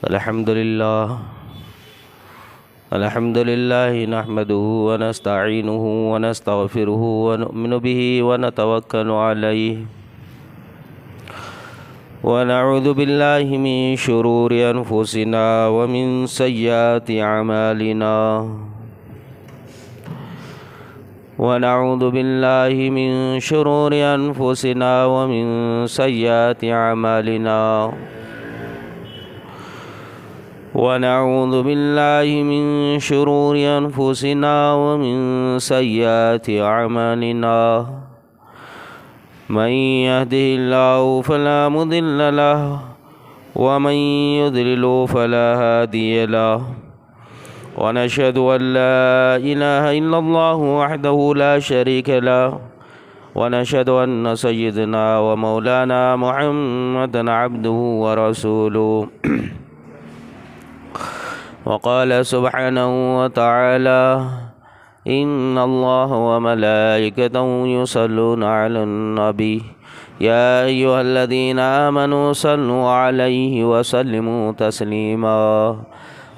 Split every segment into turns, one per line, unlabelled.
الحمد لله نحمده ونستعينه ونستغفره ونؤمن به ونتوكل عليه ونعوذ بالله من شرور أنفسنا ومن سيئات أعمالنا ونعوذ بالله من شرور أنفسنا ومن سيئات أعمالنا ونعوذ بالله من شرور أنفسنا ومن سيئات أعمالنا من يهده الله فلا مضل له ومن يضلل فلا هادي له ونشهد أن لا إله إلا الله وحده لا شريك له ونشهد أن سيدنا ومولانا محمدا عبده ورسوله وقال سبحانه وتعالى إن الله وملائكته يصلون على النبي يا أيها الذين آمنوا صلوا عليه وسلموا تسليما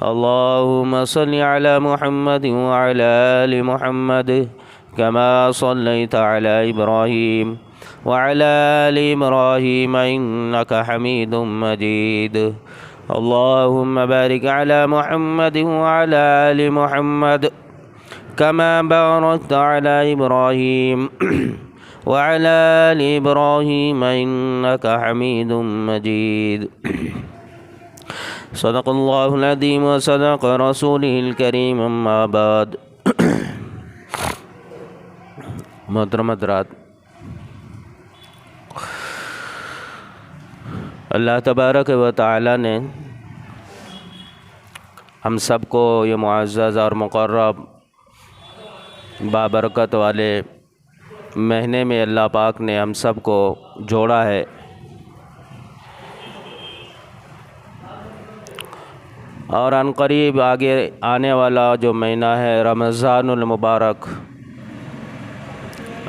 اللهم صل على محمد وعلى آل محمد كما صليت على إبراهيم وعلى آل إبراهيم إنك حميد مجيد اللهم بارك على محمد وعلى آل محمد كما باركت على إبراهيم وعلى آل إبراهيم إنك حميد مجيد صدق الله العظيم وصدق رسوله الكريم أما بعد محترم حضرات، اللہ تبارک و تعالی نے ہم سب کو یہ معزز اور مقرب بابرکت والے مہینے میں اللہ پاک نے ہم سب کو جوڑا ہے، اور ان قریب آگے آنے والا جو مہینہ ہے رمضان المبارک،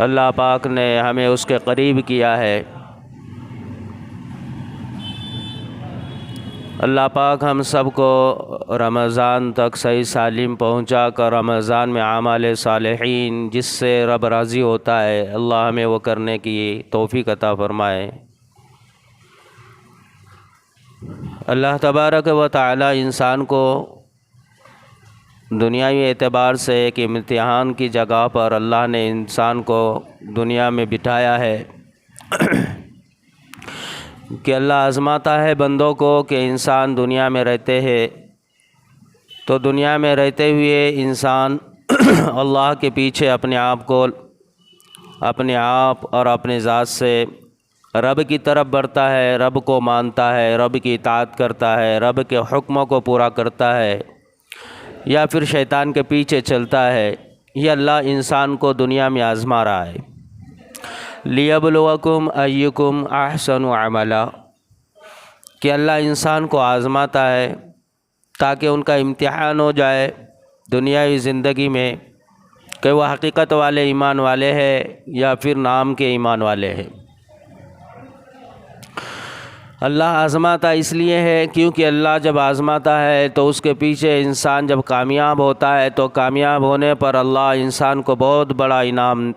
اللہ پاک نے ہمیں اس کے قریب کیا ہے۔ اللہ پاک ہم سب کو رمضان تک صحیح سالم پہنچا کر رمضان میں اعمال صالحین جس سے رب راضی ہوتا ہے، اللہ ہمیں وہ کرنے کی توفیق عطا فرمائے۔ اللہ تبارک و تعالی انسان کو دنیاوی اعتبار سے ایک امتحان کی جگہ پر اللہ نے انسان کو دنیا میں بٹھایا ہے کہ اللہ آزماتا ہے بندوں کو کہ انسان دنیا میں رہتے ہیں تو دنیا میں رہتے ہوئے انسان اللہ کے پیچھے اپنے آپ اور اپنے ذات سے رب کی طرف بڑھتا ہے، رب کو مانتا ہے، رب کی اطاعت کرتا ہے، رب کے حکموں کو پورا کرتا ہے، یا پھر شیطان کے پیچھے چلتا ہے۔ یہ اللہ انسان کو دنیا میں آزما رہا ہے۔ لیبلوکم ایکم احسن عملا، کہ اللہ انسان کو آزماتا ہے تاکہ ان کا امتحان ہو جائے دنیاوی زندگی میں کہ وہ حقیقت والے ایمان والے ہیں یا پھر نام کے ایمان والے ہیں۔ اللہ آزماتا اس لیے ہے کیونکہ اللہ جب آزماتا ہے تو اس کے پیچھے انسان جب کامیاب ہوتا ہے تو کامیاب ہونے پر اللہ انسان کو بہت بڑا انعام،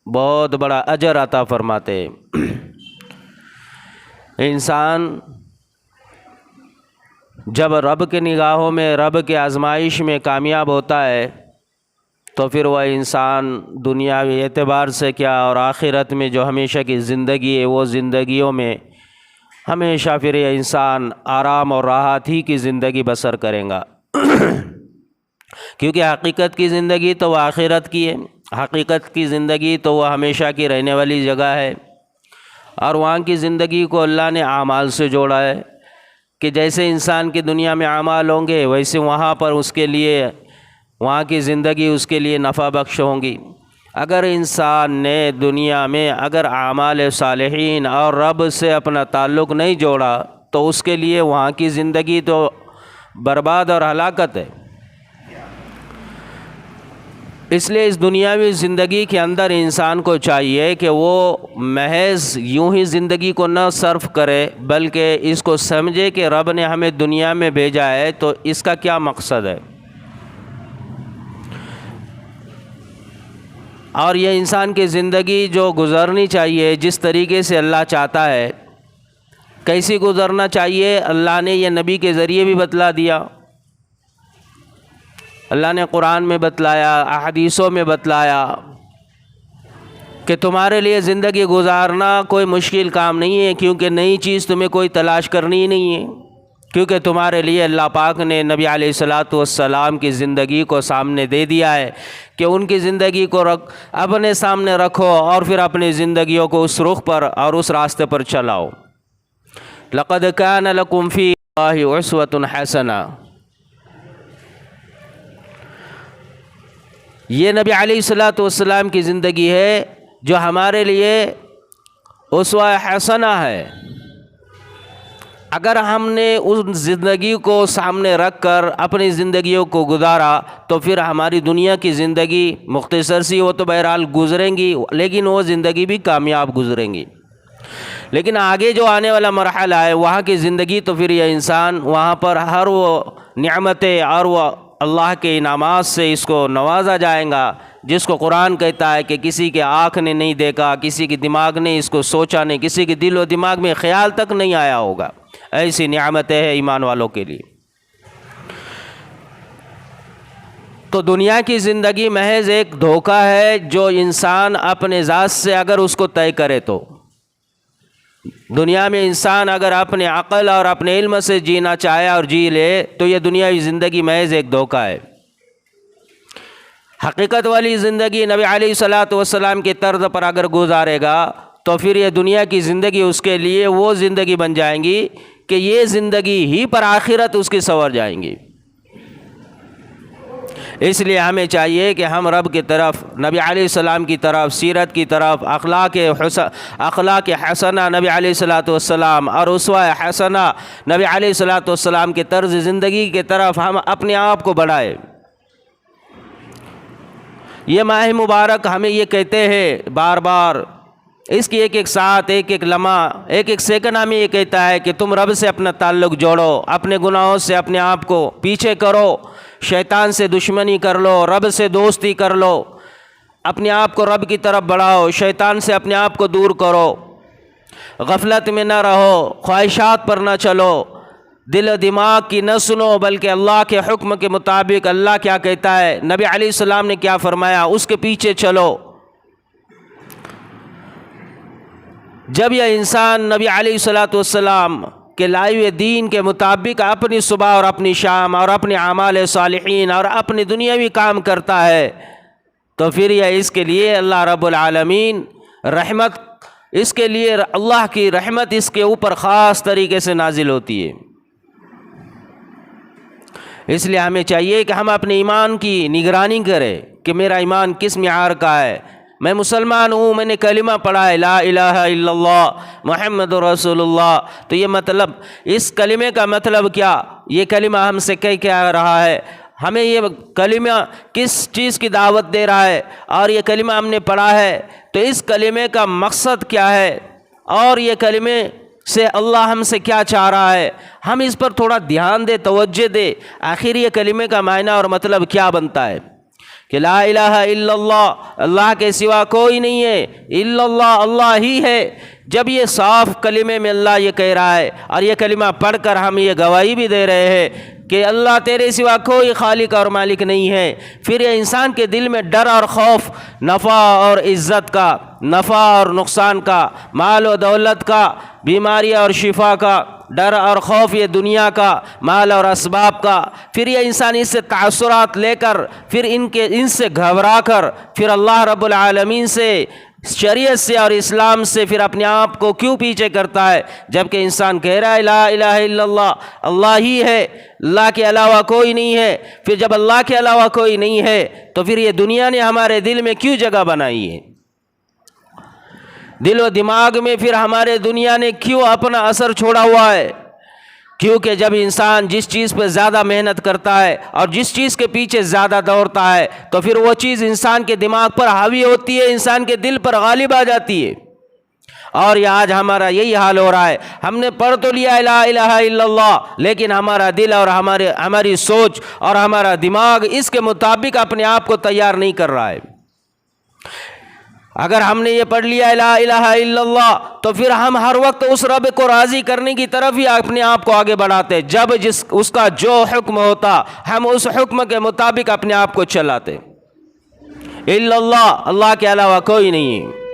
بہت بڑا اجر عطا فرماتے ہیں۔ انسان جب رب کے نگاہوں میں، رب کے آزمائش میں کامیاب ہوتا ہے تو پھر وہ انسان دنیاوی اعتبار سے کیا اور آخرت میں جو ہمیشہ کی زندگی ہے وہ زندگیوں میں ہمیشہ پھر یہ انسان آرام اور راحت ہی کی زندگی بسر کرے گا کیونکہ حقیقت کی زندگی تو وہ آخرت کی ہے، حقیقت کی زندگی تو وہ ہمیشہ کی رہنے والی جگہ ہے، اور وہاں کی زندگی کو اللہ نے اعمال سے جوڑا ہے کہ جیسے انسان کی دنیا میں اعمال ہوں گے ویسے وہاں پر اس کے لیے، وہاں کی زندگی اس کے لیے نفع بخش ہوں گی۔ اگر انسان نے دنیا میں اگر اعمال صالحین اور رب سے اپنا تعلق نہیں جوڑا تو اس کے لیے وہاں کی زندگی تو برباد اور ہلاکت ہے۔ اس لیے اس دنیاوی زندگی کے اندر انسان کو چاہیے کہ وہ محض یوں ہی زندگی کو نہ صرف کرے، بلکہ اس کو سمجھے کہ رب نے ہمیں دنیا میں بھیجا ہے تو اس کا کیا مقصد ہے، اور یہ انسان کی زندگی جو گزرنی چاہیے جس طریقے سے اللہ چاہتا ہے کیسی گزرنا چاہیے، اللہ نے یہ نبی کے ذریعے بھی بتلا دیا، اللہ نے قرآن میں بتلایا، احادیثوں میں بتلایا کہ تمہارے لیے زندگی گزارنا کوئی مشکل کام نہیں ہے، کیونکہ نئی چیز تمہیں کوئی تلاش کرنی ہی نہیں ہے، کیونکہ تمہارے لیے اللہ پاک نے نبی علیہ الصلاۃ والسلام کی زندگی کو سامنے دے دیا ہے کہ ان کی زندگی کو اپنے سامنے رکھو اور پھر اپنی زندگیوں کو اس رخ پر اور اس راستے پر چلاؤ۔ لقد كان لكم في الله اسوة حسنة، یہ نبی علیہ الصلاۃ والسلام کی زندگی ہے جو ہمارے لیے اسوہ حسنہ ہے۔ اگر ہم نے اس زندگی کو سامنے رکھ کر اپنی زندگیوں کو گزارا تو پھر ہماری دنیا کی زندگی مختصر سی وہ تو بہرحال گزریں گی، لیکن وہ زندگی بھی کامیاب گزریں گی، لیکن آگے جو آنے والا مرحلہ ہے وہاں کی زندگی تو پھر یہ انسان وہاں پر ہر وہ نعمتیں اور وہ اللہ کے انعامات سے اس کو نوازا جائے گا جس کو قرآن کہتا ہے کہ کسی کے آنکھ نے نہیں دیکھا، کسی کے دماغ نے اس کو سوچا نہیں، کسی کے دل و دماغ میں خیال تک نہیں آیا ہوگا۔ ایسی نعمتیں ہیں ایمان والوں کے لیے۔ تو دنیا کی زندگی محض ایک دھوکہ ہے جو انسان اپنے ذات سے اگر اس کو طے کرے تو دنیا میں انسان اگر اپنے عقل اور اپنے علم سے جینا چاہے اور جی لے تو یہ دنیاوی زندگی محض ایک دھوکہ ہے۔ حقیقت والی زندگی نبی علیہ الصلاۃ والسلام کے طرز پر اگر گزارے گا تو پھر یہ دنیا کی زندگی اس کے لیے وہ زندگی بن جائیں گی کہ یہ زندگی ہی پر آخرت اس کی سنور جائیں گی۔ اس لیے ہمیں چاہیے کہ ہم رب کی طرف، نبی علیہ السلام کی طرف، سیرت کی طرف، اخلاق حسنہ نبی علیہ الصلاۃ والسلام اور اسوہ حسنہ نبی علیہ الصلاۃ والسلام کے طرز زندگی کی طرف ہم اپنے آپ کو بڑھائیں۔ یہ ماہ مبارک ہمیں یہ کہتے ہیں بار بار، اس کی ایک ایک ساتھ، ایک ایک لمحہ، ایک ایک سیکنڈ ہمیں یہ کہتا ہے کہ تم رب سے اپنا تعلق جوڑو، اپنے گناہوں سے اپنے آپ کو پیچھے کرو، شیطان سے دشمنی کر لو، رب سے دوستی کر لو، اپنے آپ کو رب کی طرف بڑھاؤ، شیطان سے اپنے آپ کو دور کرو، غفلت میں نہ رہو، خواہشات پر نہ چلو، دل و دماغ کی نہ سنو، بلکہ اللہ کے حکم کے مطابق اللہ کیا کہتا ہے، نبی علیہ السلام نے کیا فرمایا اس کے پیچھے چلو۔ جب یہ انسان نبی علیہ الصلاۃ والسلام کے لائے ہوئے دین کے مطابق اپنی صبح اور اپنی شام اور اپنے اعمال صالحین اور اپنی دنیاوی کام کرتا ہے تو پھر یہ اس کے لیے اللہ رب العالمین رحمت، اس کے لیے اللہ کی رحمت اس کے اوپر خاص طریقے سے نازل ہوتی ہے۔ اس لیے ہمیں چاہیے کہ ہم اپنے ایمان کی نگرانی کریں کہ میرا ایمان کس معیار کا ہے، میں مسلمان ہوں، میں نے کلمہ پڑھا ہے لا الہ الا اللہ محمد رسول اللہ، تو یہ مطلب اس کلمے کا مطلب کیا، یہ کلمہ ہم سے کیا رہا ہے، ہمیں یہ کلمہ کس چیز کی دعوت دے رہا ہے، اور یہ کلمہ ہم نے پڑھا ہے تو اس کلمے کا مقصد کیا ہے، اور یہ کلمے سے اللہ ہم سے کیا چاہ رہا ہے، ہم اس پر تھوڑا دھیان دے، توجہ دے، آخر یہ کلمے کا معنی اور مطلب کیا بنتا ہے کہ لا الہ الا اللہ، اللہ کے سوا کوئی نہیں ہے، الا اللہ، اللہ ہی ہے۔ جب یہ صاف کلمے میں اللہ یہ کہہ رہا ہے اور یہ کلمہ پڑھ کر ہم یہ گواہی بھی دے رہے ہیں کہ اللہ تیرے سوا کوئی خالق اور مالک نہیں ہے، پھر یہ انسان کے دل میں ڈر اور خوف، نفع اور عزت کا، نفع اور نقصان کا، مال و دولت کا، بیماری اور شفا کا، ڈر اور خوف یہ دنیا کا، مال اور اسباب کا، پھر یہ انسان اس سے تعثرات لے کر، پھر ان سے گھبرا کر، پھر اللہ رب العالمین سے، شریعت سے اور اسلام سے پھر اپنے آپ کو کیوں پیچھے کرتا ہے، جبکہ انسان کہہ رہا ہے لا الہ الا اللہ، اللہ ہی ہے، اللہ کے علاوہ کوئی نہیں ہے۔ پھر جب اللہ کے علاوہ کوئی نہیں ہے تو پھر یہ دنیا نے ہمارے دل میں کیوں جگہ بنائی ہے، دل و دماغ میں پھر ہمارے دنیا نے کیوں اپنا اثر چھوڑا ہوا ہے، کیونکہ جب انسان جس چیز پہ زیادہ محنت کرتا ہے اور جس چیز کے پیچھے زیادہ دوڑتا ہے تو پھر وہ چیز انسان کے دماغ پر حاوی ہوتی ہے، انسان کے دل پر غالب آ جاتی ہے۔ اور یہ آج ہمارا یہی حال ہو رہا ہے، ہم نے پڑھ تو لیا لا الہ الا اللہ، لیکن ہمارا دل اور ہماری سوچ اور ہمارا دماغ اس کے مطابق اپنے آپ کو تیار نہیں کر رہا ہے۔ اگر ہم نے یہ پڑھ لیا لا الہ الا اللہ تو پھر ہم ہر وقت اس رب کو راضی کرنے کی طرف ہی اپنے آپ کو آگے بڑھاتے، جب اس کا جو حکم ہوتا ہم اس حکم کے مطابق اپنے آپ کو چلاتے۔ الا اللہ، اللہ کے علاوہ کوئی نہیں ہے۔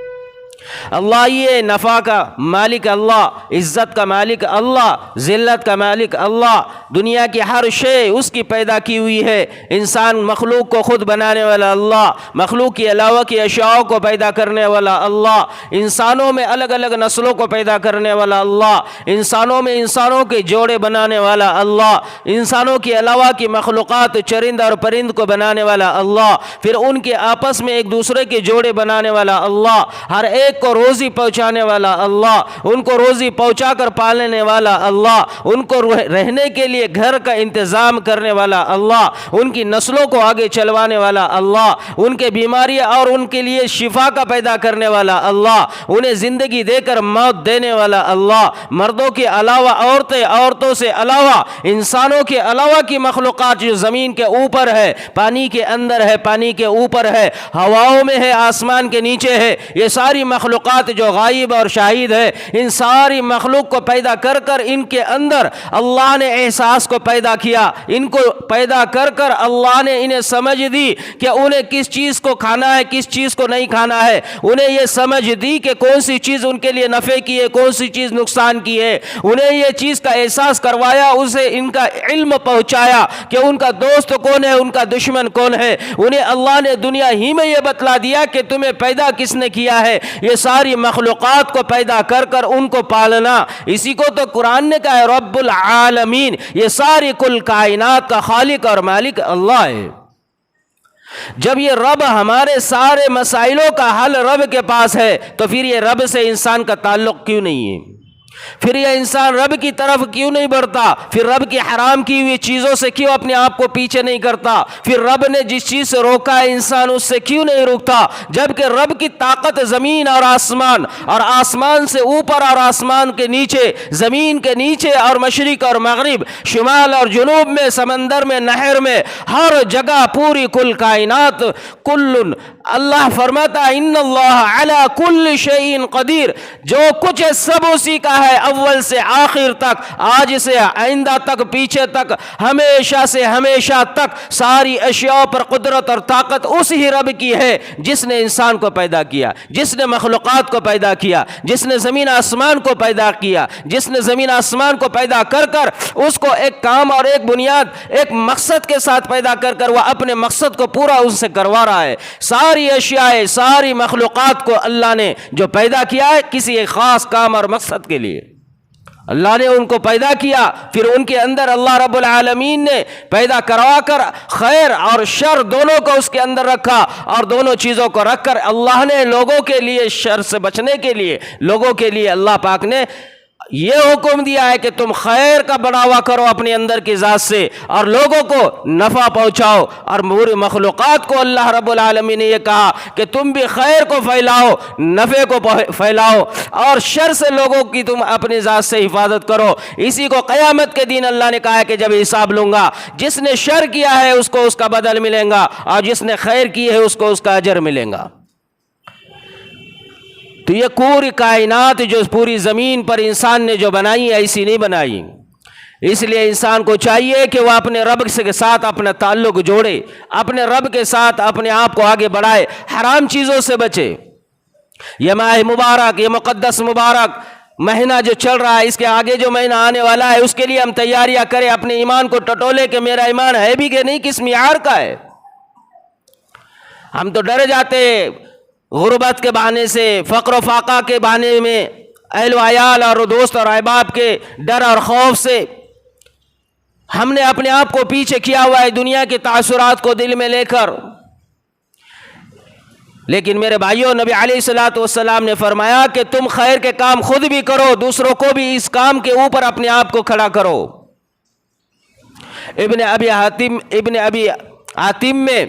اللہ یہ نفع کا مالک اللہ، عزت کا مالک اللہ، ذلت کا مالک اللہ، دنیا کی ہر شے اس کی پیدا کی ہوئی ہے۔ انسان مخلوق کو خود بنانے والا اللہ، مخلوق کے علاوہ کی اشیاء کو پیدا کرنے والا اللہ، انسانوں میں الگ الگ نسلوں کو پیدا کرنے والا اللہ، انسانوں میں انسانوں کے جوڑے بنانے والا اللہ، انسانوں کے علاوہ کی مخلوقات چرند اور پرند کو بنانے والا اللہ، پھر ان کے آپس میں ایک دوسرے کے جوڑے بنانے والا اللہ، ہر ایک کو روزی پہنچانے والا اللہ، ان کو روزی پہنچا کر پالنے والا اللہ، ان کو رہنے کے لیے گھر کا انتظام کرنے والا اللہ، ان کی نسلوں کو آگے چلوانے والا اللہ، ان کے بیماریاں اور ان کے لیے شفا کا پیدا کرنے والا اللہ، انہیں زندگی دے کر موت دینے والا اللہ، مردوں کے علاوہ عورتیں، عورتوں سے علاوہ انسانوں کے علاوہ کی مخلوقات جو زمین کے اوپر ہے، پانی کے اندر ہے، پانی کے اوپر ہے، ہواؤں میں ہے، آسمان کے نیچے ہے، یہ ساری مخلوقات جو غائب اور شاہد ہے، ان ساری مخلوق کو پیدا کر کر ان کے اندر اللہ نے احساس کو پیدا کیا، ان کو پیدا کر کر اللہ نے انہیں سمجھ دی کہ انہیں کس چیز کو کھانا ہے، کس چیز کو نہیں کھانا ہے، انہیں یہ سمجھ دی کہ کون سی چیز ان کے لیے نفع کی ہے، کون سی چیز نقصان کی ہے، انہیں یہ چیز کا احساس کروایا، اسے ان کا علم پہنچایا کہ ان کا دوست کون ہے، ان کا دشمن کون ہے، انہیں اللہ نے دنیا ہی میں یہ بتلا دیا کہ تمہیں پیدا کس نے کیا ہے، یہ ساری مخلوقات کو پیدا کر کر ان کو پالنا۔ اسی کو تو قرآن نے کہا ہے رب العالمین، یہ ساری کل کائنات کا خالق اور مالک اللہ ہے۔ جب یہ رب ہمارے سارے مسائلوں کا حل رب کے پاس ہے تو پھر یہ رب سے انسان کا تعلق کیوں نہیں ہے؟ پھر یہ انسان رب کی طرف کیوں نہیں بڑھتا؟ پھر رب کی حرام کی ہوئی چیزوں سے کیوں اپنے آپ کو پیچھے نہیں کرتا؟ پھر رب نے جس چیز سے روکا ہے انسان اس سے کیوں نہیں رکتا؟ جبکہ رب کی طاقت زمین اور آسمان سے اوپر اور آسمان کے نیچے، زمین کے نیچے اور مشرق اور مغرب، شمال اور جنوب میں، سمندر میں، نہر میں، ہر جگہ پوری کل کائنات کل، اللہ فرماتا ان اللہ علی کل شیء قدیر، جو کچھ ہے سب اسی کا ہے، اول سے آخر تک، آج سے آئندہ تک، پیچھے تک، ہمیشہ سے ہمیشہ تک، ساری اشیاء پر قدرت اور طاقت اسی رب کی ہے جس نے انسان کو پیدا کیا، جس نے مخلوقات کو پیدا کیا، جس نے زمین آسمان کو پیدا کیا، جس نے زمین آسمان کو پیدا کر کر اس کو ایک کام اور ایک بنیاد، ایک مقصد کے ساتھ پیدا کر کر وہ اپنے مقصد کو پورا ان سے کروا رہا ہے۔ ساری اشیاء، ساری مخلوقات کو اللہ نے جو پیدا کیا ہے کسی ایک خاص کام اور مقصد کے لیے اللہ نے ان کو پیدا کیا، پھر ان کے اندر اللہ رب العالمین نے پیدا کروا کر خیر اور شر دونوں کو اس کے اندر رکھا، اور دونوں چیزوں کو رکھ کر اللہ نے لوگوں کے لیے، شر سے بچنے کے لیے لوگوں کے لیے اللہ پاک نے یہ حکم دیا ہے کہ تم خیر کا بڑھاوا کرو اپنے اندر کی ذات سے اور لوگوں کو نفع پہنچاؤ، اور پوری مخلوقات کو اللہ رب العالمین نے یہ کہا کہ تم بھی خیر کو پھیلاؤ، نفع کو پھیلاؤ، اور شر سے لوگوں کی تم اپنی ذات سے حفاظت کرو۔ اسی کو قیامت کے دن اللہ نے کہا ہے کہ جب حساب لوں گا، جس نے شر کیا ہے اس کو اس کا بدل ملے گا، اور جس نے خیر کی ہے اس کو اس کا اجر ملے گا۔ تو یہ پوری کائنات جو پوری زمین پر انسان نے جو بنائی ایسی نہیں بنائی، اس لیے انسان کو چاہیے کہ وہ اپنے رب کے ساتھ اپنا تعلق جوڑے، اپنے رب کے ساتھ اپنے آپ کو آگے بڑھائے، حرام چیزوں سے بچے۔ یہ ماہ مبارک، یہ مقدس مبارک مہینہ جو چل رہا ہے، اس کے آگے جو مہینہ آنے والا ہے اس کے لیے ہم تیاریاں کریں، اپنے ایمان کو ٹٹولے کہ میرا ایمان ہے بھی کہ نہیں، کس معیار کا ہے۔ ہم تو ڈر جاتے ہیں غربت کے بہانے سے، فقر و فاقہ کے بہانے میں، اہل و عیال اور دوست اور احباب کے ڈر اور خوف سے ہم نے اپنے آپ کو پیچھے کیا ہوا ہے، دنیا کے تاثرات کو دل میں لے کر۔ لیکن میرے بھائیوں، نبی علیہ الصلوۃ والسلام نے فرمایا کہ تم خیر کے کام خود بھی کرو، دوسروں کو بھی اس کام کے اوپر اپنے آپ کو کھڑا کرو۔ ابن ابی حاتم میں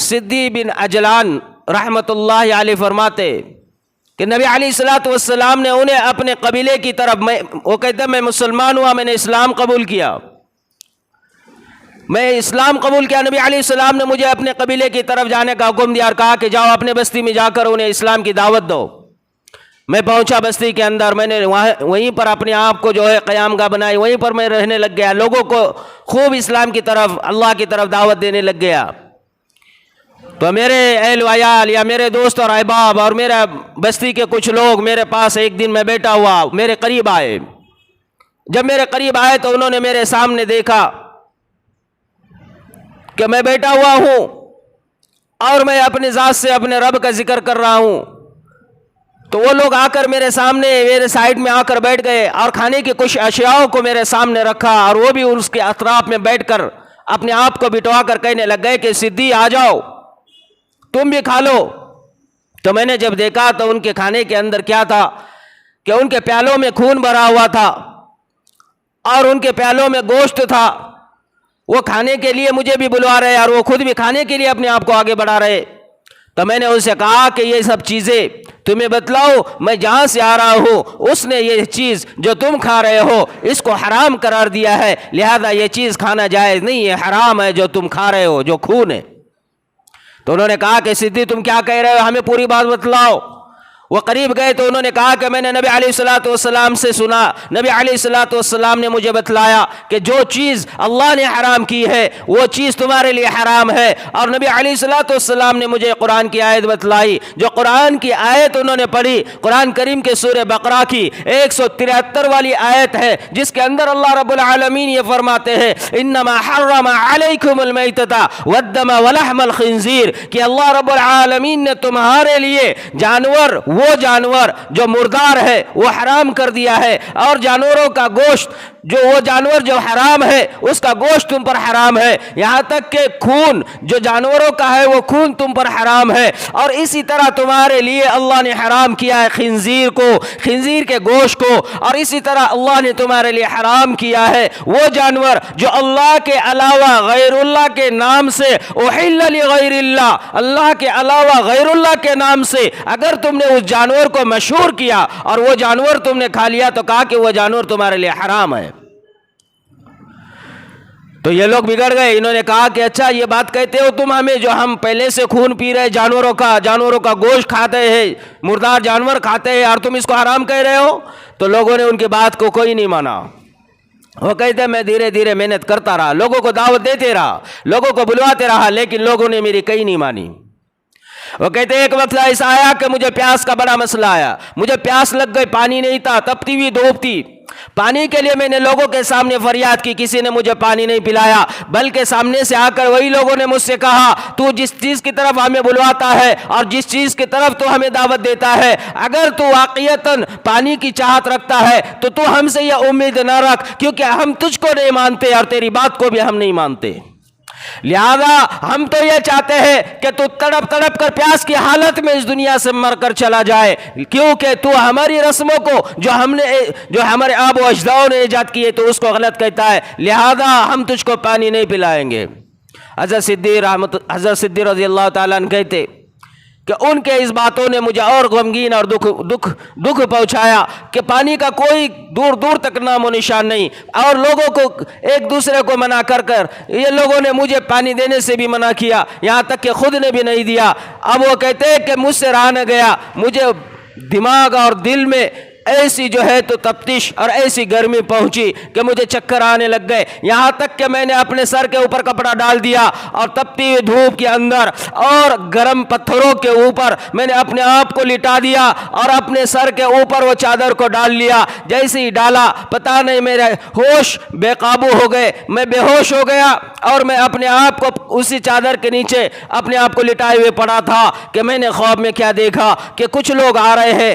صدی بن عجلان رحمت اللہ علیہ فرماتے کہ نبی علیہ الصلوۃ والسلام نے انہیں اپنے قبیلے کی طرف، وہ کہتے ہیں میں مسلمان ہوا، میں نے اسلام قبول کیا، میں اسلام قبول کیا، نبی علیہ السلام نے مجھے اپنے قبیلے کی طرف جانے کا حکم دیا اور کہا کہ جاؤ اپنے بستی میں جا کر انہیں اسلام کی دعوت دو۔ میں پہنچا بستی کے اندر، میں نے وہیں پر اپنے آپ کو جو ہے قیام گاہ بنائی، وہیں پر میں رہنے لگ گیا، لوگوں کو خوب اسلام کی طرف، اللہ کی طرف دعوت دینے لگ گیا۔ تو میرے اہل وعیال یا میرے دوست اور احباب اور میرے بستی کے کچھ لوگ میرے پاس ایک دن میں بیٹھا ہوا میرے قریب آئے۔ جب میرے قریب آئے تو انہوں نے میرے سامنے دیکھا کہ میں بیٹھا ہوا ہوں اور میں اپنی ذات سے اپنے رب کا ذکر کر رہا ہوں، تو وہ لوگ آ کر میرے سامنے، میرے سائڈ میں آ کر بیٹھ گئے اور کھانے کی کچھ اشیاء کو میرے سامنے رکھا، اور وہ بھی اس کے اطراف میں بیٹھ کر اپنے آپ کو بٹوا کر کہنے لگ گئے کہ صدی آ جاؤ تم بھی کھا لو۔ تو میں نے جب دیکھا تو ان کے کھانے کے اندر کیا تھا کہ ان کے پیالوں میں خون بھرا ہوا تھا اور ان کے پیالوں میں گوشت تھا۔ وہ کھانے کے لیے مجھے بھی بلوا رہے اور وہ خود بھی کھانے کے لیے اپنے آپ کو آگے بڑھا رہے۔ تو میں نے ان سے کہا کہ یہ سب چیزیں تمہیں بتلاؤ، میں جہاں سے آ رہا ہوں اس نے یہ چیز جو تم کھا رہے ہو اس کو حرام قرار دیا ہے، لہذا یہ چیز کھانا جائز نہیں ہے، حرام ہے جو تم کھا رہے ہو، جو خون ہے۔ تو انہوں نے کہا کہ صدیق تم کیا کہہ رہے ہو، ہمیں پوری بات بتلاؤ۔ وہ قریب گئے تو انہوں نے کہا کہ میں نے نبی علیہ الصلوۃ والسلام سے سنا، نبی علیہ الصلوۃ والسلام نے مجھے بتلایا کہ جو چیز اللہ نے حرام کی ہے وہ چیز تمہارے لیے حرام ہے، اور نبی علیہ الصلوۃ والسلام نے مجھے قرآن کی آیت بتلائی، جو قرآن کی آیت انہوں نے پڑھی، قرآن کریم کے سورہ بقرہ کی 173 والی آیت ہے، جس کے اندر اللہ رب العالمین یہ فرماتے ہیں انما حرم علیکم المیتۃ والدم ولحم الخنزیر، کہ اللہ رب العالمین نے تمہارے لیے وہ جانور جو مردار ہے وہ حرام کر دیا ہے، اور جانوروں کا گوشت، وہ جانور جو حرام ہے اس کا گوشت تم پر حرام ہے، یہاں تک کہ خون جو جانوروں کا ہے وہ خون تم پر حرام ہے، اور اسی طرح تمہارے لیے اللہ نے حرام کیا ہے خنزیر کو، خنزیر کے گوشت کو، اور اسی طرح اللہ نے تمہارے لیے حرام کیا ہے وہ جانور جو اللہ کے علاوہ غیر اللہ کے نام سے، احل لغیر اللہ، اللہ کے علاوہ غیر اللہ کے نام سے اگر تم نے اس جانور کو مشہور کیا اور وہ جانور تم نے کھا لیا تو کہا کہ وہ جانور تمہارے لیے حرام ہے۔ تو یہ لوگ بگڑ گئے، انہوں نے کہا کہ اچھا یہ بات کہتے ہو تم ہمیں، جو ہم پہلے سے خون پی رہے جانوروں کا گوشت کھاتے ہیں، مردار جانور کھاتے ہیں، اور تم اس کو حرام کہہ رہے ہو؟ تو لوگوں نے ان کی بات کو کوئی نہیں مانا۔ وہ کہتے میں دھیرے دھیرے محنت کرتا رہا، لوگوں کو دعوت دیتے رہا، لوگوں کو بلواتے رہا، لیکن لوگوں نے میری کہیں نہیں مانی۔ وہ کہتے ایک وقت ایسا آیا کہ مجھے پیاس کا بڑا مسئلہ آیا، مجھے پیاس لگ گئی، پانی نہیں تھا، تپتی ہوئی دھوپ تھی، پانی کے لیے میں نے لوگوں کے سامنے فریاد کی، کسی نے مجھے پانی نہیں پلایا، بلکہ سامنے سے آ کر وہی لوگوں نے مجھ سے کہا تو جس چیز کی طرف ہمیں بلواتا ہے اور جس چیز کی طرف تو ہمیں دعوت دیتا ہے، اگر تو واقعتاً پانی کی چاہت رکھتا ہے تو ہم سے یہ امید نہ رکھ، کیونکہ ہم تجھ کو نہیں مانتے اور تیری بات کو بھی ہم نہیں مانتے، لہذا ہم تو یہ چاہتے ہیں کہ تو تڑپ تڑپ کر پیاس کی حالت میں اس دنیا سے مر کر چلا جائے، کیونکہ تو ہماری رسموں کو جو ہمارے آب و اجداد نے ایجاد کیے تو اس کو غلط کہتا ہے، لہذا ہم تجھ کو پانی نہیں پلائیں گے۔ حضرت صدیق رضی اللہ تعالیٰ عنہ کہتے کہ ان کے اس باتوں نے مجھے اور غمگین اور دکھ پہنچایا کہ پانی کا کوئی دور دور تک نام و نشان نہیں، اور لوگوں کو ایک دوسرے کو منع کر یہ لوگوں نے مجھے پانی دینے سے بھی منع کیا، یہاں تک کہ خود نے بھی نہیں دیا۔ اب وہ کہتے کہ مجھ سے رہا نہ گیا، مجھے دماغ اور دل میں ایسی جو ہے تو تپتش اور ایسی گرمی پہنچی کہ مجھے چکر آنے لگ گئے، یہاں تک کہ میں نے اپنے سر کے اوپر کپڑا ڈال دیا اور تپتی ہوئی دھوپ کے اندر اور گرم پتھروں کے اوپر میں نے اپنے آپ کو لٹا دیا اور اپنے سر کے اوپر وہ چادر کو ڈال لیا۔ جیسے ہی ڈالا پتہ نہیں میرے ہوش بے قابو ہو گئے، میں بے ہوش ہو گیا اور میں اپنے آپ کو اسی چادر کے نیچے اپنے آپ کو لٹائے ہوئے پڑا تھا کہ میں نے خواب میں کیا دیکھا کہ کچھ لوگ آ رہے ہیں،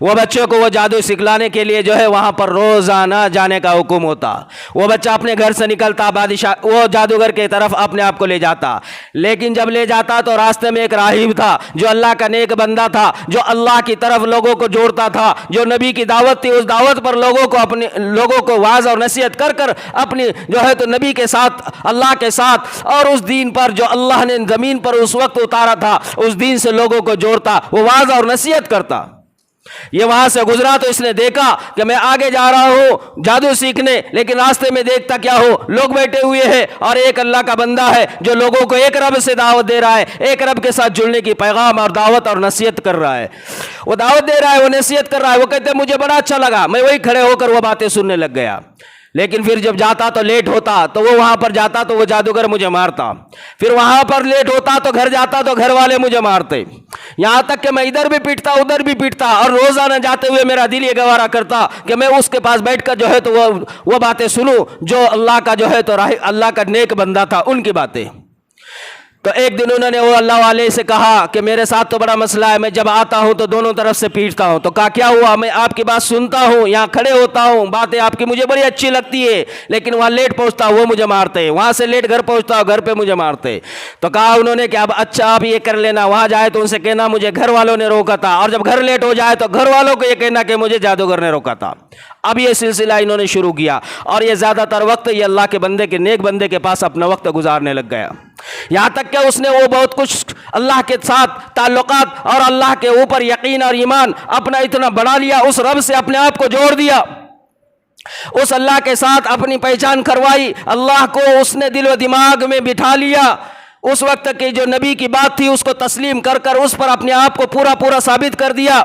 وہ بچوں کو وہ جادو سکھلانے کے لیے جو ہے وہاں پر روزانہ جانے کا حکم ہوتا. وہ بچہ اپنے گھر سے نکلتا, بادشاہ وہ جادوگر کی طرف اپنے آپ کو لے جاتا, لیکن جب لے جاتا تو راستے میں ایک راہب تھا جو اللہ کا نیک بندہ تھا, جو اللہ کی طرف لوگوں کو جوڑتا تھا, جو نبی کی دعوت تھی اس دعوت پر لوگوں کو واعظ اور نصیحت کر کر اپنی جو ہے تو نبی کے ساتھ, اللہ کے ساتھ اور اس دین پر جو اللہ نے زمین پر اس وقت اتارا تھا اس دین سے لوگوں کو جوڑتا, وہ واعظ اور نصیحت کرتا. یہ وہاں سے گزرا تو اس نے دیکھا کہ میں آگے جا رہا ہوں جادو سیکھنے, لیکن راستے میں دیکھتا کیا ہو, لوگ بیٹھے ہوئے ہیں اور ایک اللہ کا بندہ ہے جو لوگوں کو ایک رب سے دعوت دے رہا ہے, ایک رب کے ساتھ جڑنے کی پیغام اور دعوت اور نصیحت کر رہا ہے. وہ دعوت دے رہا ہے, وہ نصیحت کر رہا ہے. وہ کہتے ہیں مجھے بڑا اچھا لگا, میں وہی کھڑے ہو کر وہ باتیں سننے لگ گیا. لیکن پھر جب جاتا تو لیٹ ہوتا, تو وہ وہاں پر جاتا تو وہ جادوگر مجھے مارتا. پھر وہاں پر لیٹ ہوتا تو گھر جاتا تو گھر والے مجھے مارتے, یہاں تک کہ میں ادھر بھی پیٹتا ادھر بھی پیٹتا, اور روزانہ جاتے ہوئے میرا دل یہ گوارا کرتا کہ میں اس کے پاس بیٹھ کر جو ہے تو وہ باتیں سنوں جو اللہ کا جو ہے تو اللہ کا نیک بندہ تھا ان کی باتیں. تو ایک دن انہوں نے وہ اللہ والے سے کہا کہ میرے ساتھ تو بڑا مسئلہ ہے, میں جب آتا ہوں تو دونوں طرف سے پیٹتا ہوں. تو کہا کیا ہوا؟ میں آپ کی بات سنتا ہوں, یہاں کھڑے ہوتا ہوں, باتیں آپ کی مجھے بڑی اچھی لگتی ہے, لیکن وہاں لیٹ پہنچتا وہ مجھے مارتے, وہاں سے لیٹ گھر پہنچتا گھر پہ مجھے مارتے. تو کہا انہوں نے کہ اب اچھا آپ یہ کر لینا, وہاں جائے تو ان سے کہنا مجھے گھر والوں نے روکا تھا, اور جب گھر لیٹ ہو جائے تو گھر والوں کو یہ کہنا کہ مجھے جادوگر نے روکا تھا. اب یہ سلسلہ انہوں نے شروع کیا, اور یہ زیادہ تر وقت یہ اللہ کے بندے کے نیک بندے کے پاس اپنا وقت گزارنے لگ گیا. یہاں تک کہ اس نے وہ بہت کچھ اللہ کے ساتھ تعلقات اور اللہ کے اوپر یقین اور ایمان اپنا اتنا بڑھا لیا, اس رب سے اپنے آپ کو جوڑ دیا, اس اللہ کے ساتھ اپنی پہچان کروائی, اللہ کو اس نے دل و دماغ میں بٹھا لیا. اس وقت کی جو نبی کی بات تھی اس کو تسلیم کر کر اس پر اپنے آپ کو پورا ثابت کر دیا.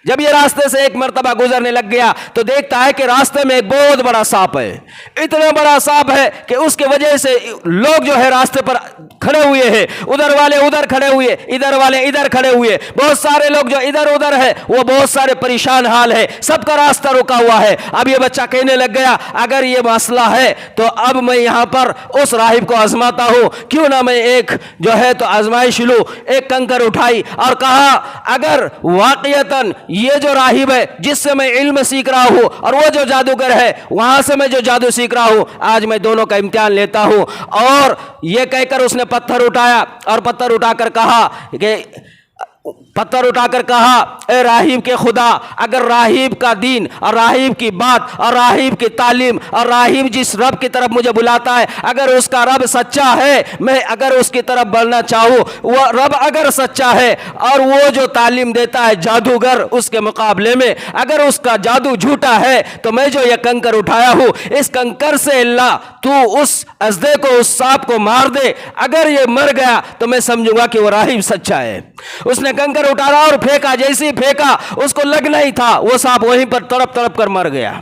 جب یہ راستے سے ایک مرتبہ گزرنے لگ گیا تو دیکھتا ہے کہ راستے میں ایک بہت بڑا سانپ ہے, اتنا بڑا سانپ ہے کہ اس کی وجہ سے لوگ جو ہے راستے پر کھڑے ہوئے ہیں, ادھر والے ادھر کھڑے ہوئے, ادھر والے ادھر کھڑے ہوئے, بہت سارے لوگ جو ادھر ادھر ہے وہ بہت سارے پریشان حال ہے, سب کا راستہ رکا ہوا ہے. اب یہ بچہ کہنے لگ گیا اگر یہ مسئلہ ہے تو اب میں یہاں پر اس راہب کو آزماتا ہوں, کیوں نہ میں ایک جو ہے تو آزمائش لوں. ایک کنکر اٹھائی اور کہا اگر واقعتاً یہ جو راہب ہے جس سے میں علم سیکھ رہا ہوں اور وہ جو جادوگر ہے وہاں سے میں جو جادو سیکھ رہا ہوں, آج میں دونوں کا امتحان لیتا ہوں. اور یہ کہہ کر اس نے پتھر اٹھایا اور پتھر اٹھا کر کہا اے راہب کے خدا, اگر راہب کا دین اور راہب کی بات اور راہب کی تعلیم اور راہب جس رب کی طرف مجھے بلاتا ہے اگر اس کا رب سچا ہے, میں اگر اس کی طرف بڑھنا چاہوں, وہ رب اگر سچا ہے اور وہ جو تعلیم دیتا ہے جادوگر اس کے مقابلے میں اگر اس کا جادو جھوٹا ہے, تو میں جو یہ کنکر اٹھایا ہوں اس کنکر سے اللہ تو اس ازدے کو, اس سانپ کو مار دے. اگر یہ مر گیا تو میں سمجھوں گا کہ وہ راہب سچا ہے. اس نے کنکر اٹھایا اور پھینکا, جیسے ہی پھینکا اس کو لگنا ہی تھا وہ سانپ وہیں پر تڑپ کر مر گیا.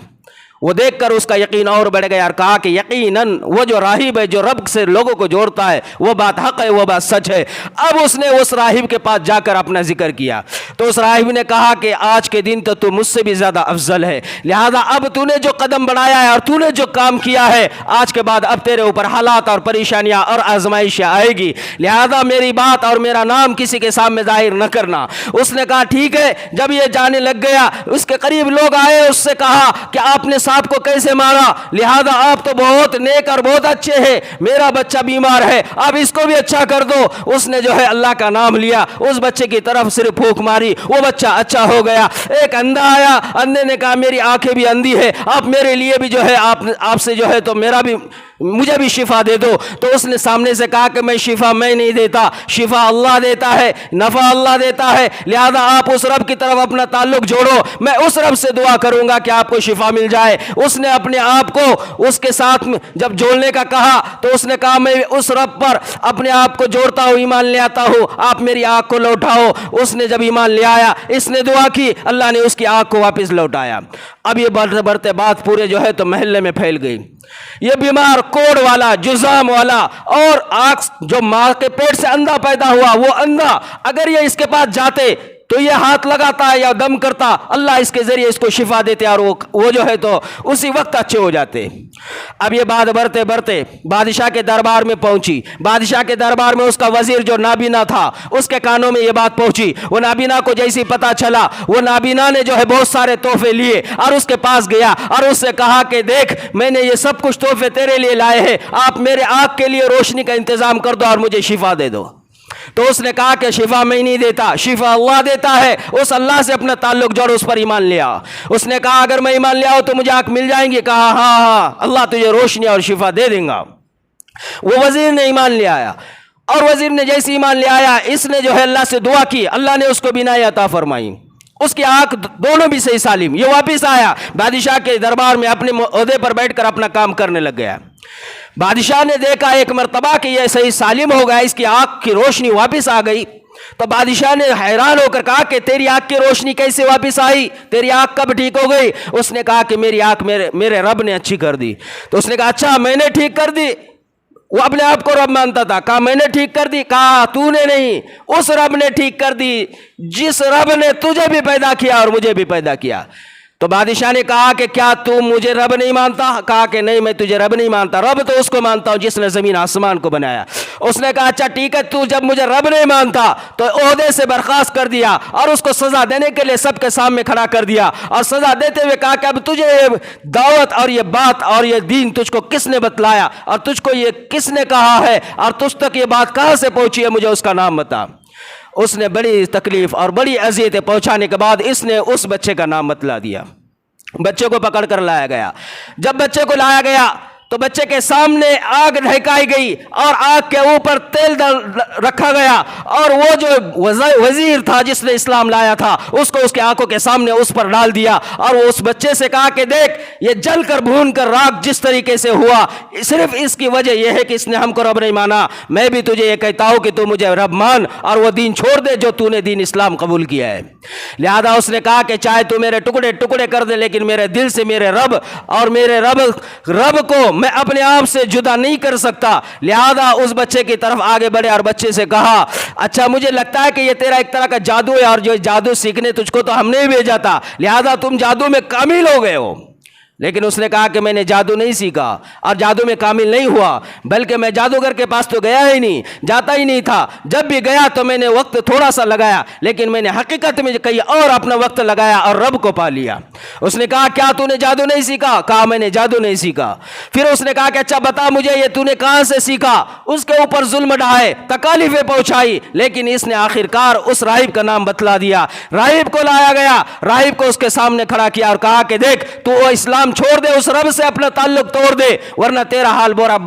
وہ دیکھ کر اس کا یقین اور بڑھ گیا اور کہا کہ یقیناً وہ جو راہب ہے جو رب سے لوگوں کو جوڑتا ہے وہ بات حق ہے, وہ بات سچ ہے. اب اس نے اس راہب کے پاس جا کر اپنا ذکر کیا تو اس راہب نے کہا کہ آج کے دن تو مجھ سے بھی زیادہ افضل ہے, لہذا اب تو نے جو قدم بڑھایا ہے اور تو نے جو کام کیا ہے آج کے بعد اب تیرے اوپر حالات اور پریشانیاں اور آزمائشیں آئے گی, لہذا میری بات اور میرا نام کسی کے سامنے ظاہر نہ کرنا. اس نے کہا ٹھیک ہے. جب یہ جانے لگ گیا اس کے قریب لوگ آئے, اس سے کہا کہ آپ نے آپ کو کیسے مارا, لہذا آپ تو بہت نیک اور بہت اچھے ہیں, میرا بچہ بیمار ہے آپ اس کو بھی اچھا کر دو. اس نے جو ہے اللہ کا نام لیا, اس بچے کی طرف صرف پھونک ماری, وہ بچہ اچھا ہو گیا. ایک اندھا آیا, اندھے نے کہا میری آنکھیں بھی اندھی ہے, آپ میرے لیے بھی جو ہے آپ سے جو ہے تو مجھے بھی شفا دے دو. تو اس نے سامنے سے کہا کہ میں شفا میں نہیں دیتا, شفا اللہ دیتا ہے, نفع اللہ دیتا ہے, لہذا آپ اس رب کی طرف اپنا تعلق جوڑو, میں اس رب سے دعا کروں گا کہ آپ کو شفا مل جائے. اس نے اپنے آپ کو اس کے ساتھ جب جوڑنے کا کہا تو اس نے کہا میں اس رب پر اپنے آپ کو جوڑتا ہوں, ایمان لے آتا ہوں, آپ میری آنکھ کو لوٹاؤ. اس نے جب ایمان لے آیا, اس نے دعا کی, اللہ نے اس کی آنکھ کو واپس لوٹایا. اب یہ بڑھتے بڑھتے بات پورے جو ہے تو محلے میں پھیل گئی. یہ بیمار کوڑ والا, جزام والا اور آنکھ جو ماں کے پیٹ سے اندھا پیدا ہوا وہ اندھا, اگر یہ اس کے پاس جاتے تو یہ ہاتھ لگاتا ہے یا دم کرتا، اللہ اس کے ذریعے اس کو شفا دیتے اور وہ جو ہے تو اسی وقت اچھے ہو جاتے۔ اب یہ بات بڑھتے بڑھتے بادشاہ کے دربار میں پہنچی۔ بادشاہ کے دربار میں اس کا وزیر جو نابینا تھا، اس کے کانوں میں یہ بات پہنچی۔ وہ نابینا کو جیسی پتہ چلا، وہ نابینا نے جو ہے بہت سارے تحفے لیے اور اس کے پاس گیا اور اس سے کہا کہ دیکھ، میں نے یہ سب کچھ تحفے تیرے لیے لائے ہیں، آپ میرے آنکھ کے لیے روشنی کا انتظام کر دو اور مجھے شفا دے دو۔ تو اس نے کہا کہ شفا میں نہیں دیتا، شفا اللہ دیتا ہے، اس اللہ سے اپنا تعلق جوڑ، اس پر ایمان لیا۔ اس نے کہا اگر میں ایمان لیا ہوں تو مجھے آنکھ مل جائیں گی؟ کہا ہاں ہاں، اللہ تجھے روشنی اور شفا دے دیں گا۔ وہ وزیر نے ایمان لے آیا، اور وزیر نے جیسے ایمان لے آیا، اس نے جو ہے اللہ سے دعا کی، اللہ نے اس کو بینائی عطا فرمائی، اس کی آنکھ دونوں بھی صحیح سالم۔ یہ واپس آیا بادشاہ کے دربار میں، اپنے عہدے پر بیٹھ کر اپنا کام کرنے لگ گیا۔ بادشاہ نے دیکھا ایک مرتبہ کہ یہ صحیح سالم ہو گیا، اس کی آنکھ کی روشنی واپس آ گئی، تو بادشاہ نے حیران ہو کر کہا کہ تیری آنکھ کی روشنی کیسے واپس آئی؟ تیری آنکھ کب ٹھیک ہو گئی؟ اس نے کہا کہ میری آنکھ میرے رب نے اچھی کر دی۔ تو اس نے کہا اچھا میں نے ٹھیک کر دی؟ وہ اپنے آپ کو رب مانتا تھا۔ کہا میں نے ٹھیک کر دی؟ کہا تو نے نہیں، اس رب نے ٹھیک کر دی جس رب نے تجھے بھی پیدا کیا اور مجھے بھی پیدا کیا۔ تو بادشاہ نے کہا کہ کیا تو مجھے رب نہیں مانتا؟ کہا کہ نہیں، میں تجھے رب نہیں مانتا، رب تو اس کو مانتا ہوں جس نے زمین آسمان کو بنایا۔ اس نے کہا اچھا ٹھیک ہے، تو جب مجھے رب نہیں مانتا تو عہدے سے برخاست کر دیا اور اس کو سزا دینے کے لیے سب کے سامنے کھڑا کر دیا، اور سزا دیتے ہوئے کہا کہ اب تجھے یہ دعوت اور یہ بات اور یہ دین تجھ کو کس نے بتلایا اور تجھ کو یہ کس نے کہا ہے اور تجھ تک یہ بات کہاں سے پہنچی ہے، مجھے اس کا نام بتا۔ اس نے بڑی تکلیف اور بڑی اذیتیں پہنچانے کے بعد اس نے اس بچے کا نام بتلا دیا۔ بچے کو پکڑ کر لایا گیا۔ جب بچے کو لایا گیا تو بچے کے سامنے آگ دھکائی گئی اور آگ کے اوپر تیل رکھا گیا، اور وہ جو وزیر تھا جس نے اسلام لایا تھا اس کو اس کے آنکھوں کے سامنے اس پر ڈال دیا، اور وہ اس بچے سے کہا کہ دیکھ یہ جل کر بھون کر راکھ جس طریقے سے ہوا، صرف اس کی وجہ یہ ہے کہ اس نے ہم کو رب نہیں مانا۔ میں بھی تجھے یہ کہتا ہوں کہ تو مجھے رب مان اور وہ دین چھوڑ دے جو تو نے دین اسلام قبول کیا ہے۔ لہذا اس نے کہا کہ چاہے تو میرے ٹکڑے ٹکڑے کر دے، لیکن میرے دل سے میرے رب اور میرے رب کو میں اپنے آپ سے جدا نہیں کر سکتا۔ لہذا اس بچے کی طرف آگے بڑھے اور بچے سے کہا اچھا مجھے لگتا ہے کہ یہ تیرا ایک طرح کا جادو ہے، اور جو جادو سیکھنے تجھ کو تو ہم نے بھیجا تھا، لہذا تم جادو میں کامل ہو گئے ہو۔ لیکن اس نے کہا کہ میں نے جادو نہیں سیکھا اور جادو میں کامل نہیں ہوا، بلکہ میں جادوگر کے پاس تو گیا ہی نہیں، جاتا ہی نہیں تھا، جب بھی گیا تو میں نے وقت تھوڑا سا لگایا، لیکن میں نے حقیقت میں کہیں اور اپنا وقت لگایا اور رب کو پا لیا۔ اس نے کہا کیا تو نے جادو نہیں سیکھا؟ کہا میں نے جادو نہیں سیکھا۔ پھر اس نے کہا کہ اچھا بتا مجھے یہ تو نے کہاں سے سیکھا؟ اس کے اوپر ظلم ڈھائے، تکالیفیں پہنچائی، لیکن اس نے آخرکار اس راہب کا نام بتلا دیا۔ راہب کو لایا گیا، راہب کو اس کے سامنے کھڑا کیا اور کہا کہ دیکھ تو وہ اسلام چھوڑ دے، اس رب سے اپنا تعلق توڑ دے، ورنہ تیرا حال بڑا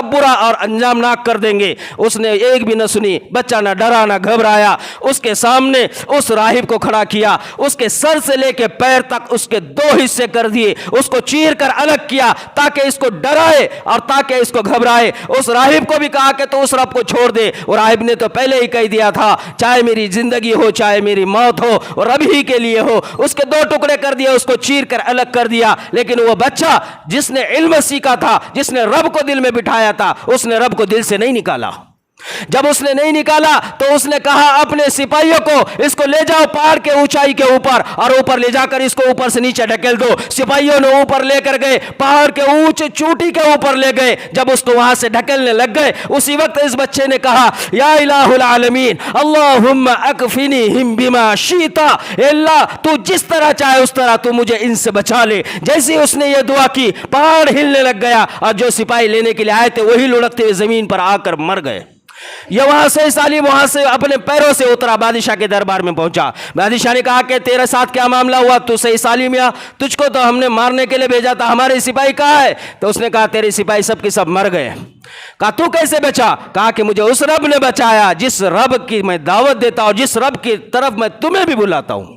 برا اور انجام ناک کر دیں گے۔ اس نے ایک بھی نہ سنی، بچہ نہ ڈرا نہ گھبرایا، اس کے سامنے اس راہب کو کھڑا کیا، اس کے سر سے لے کے پیر تک اس کے دو حصے کر دیے، اس کو چیر کر الگ کیا تاکہ اس کو ڈرائے اور تاکہ اس کو گھبرائے۔ اس راہب کو بھی کہا کہ تو اس رب کو چھوڑ دے، اور راہب نے تو پہلے ہی کہہ دیا تھا چاہے میری زندگی ہو چاہے میری موت ہو اور رب ہی کے لیے ہو۔ اس کے دو ٹکڑے کر دیا، اس کو چیر کر الگ کر دیا، لیکن وہ بچہ جس نے علم سیکھا تھا، جس نے رب کو دل میں بٹھایا تھا، اس نے رب کو دل سے نہیں نکالا۔ جب اس نے نہیں نکالا تو اس نے کہا اپنے سپاہیوں کو اس کو لے جاؤ پہاڑ کے اونچائی کے اوپر، اور اوپر لے جا کر اس کو اوپر سے نیچے ڈھکیل دو۔ سپاہیوں نے اوپر لے کر گئے، پہاڑ کے اونچے چوٹی کے اوپر لے گئے۔ جب اس کو وہاں سے ڈھکیلنے لگ گئے، اسی وقت اس بچے نے کہا یا الہ العالمین اللہم اکفنیہم بما شئت، اے اللہ تو جس طرح چاہے اس طرح تو مجھے ان سے بچا لے۔ جیسے اس نے یہ دعا کی پہاڑ ہلنے لگ گیا، اور جو سپاہی لینے کے لیے آئے تھے وہی لڑکتے ہوئے زمین پر آ کر مر گئے۔ یہ وہاں سے سالم وہاں سے اپنے پیروں سے اترا، بادشاہ کے دربار میں پہنچا۔ بادشاہ نے کہا کہ تیرے ساتھ کیا معاملہ ہوا؟ تو صحیح سالم یا تجھ کو تو ہم نے مارنے کے لیے بھیجا تھا، ہمارے سپاہی کہاں ہے؟ تو اس نے کہا تیرے سپاہی سب کے سب مر گئے۔ کہا تو کیسے بچا؟ کہا کہ مجھے اس رب نے بچایا جس رب کی میں دعوت دیتا ہوں، جس رب کی طرف میں تمہیں بھی بلاتا ہوں۔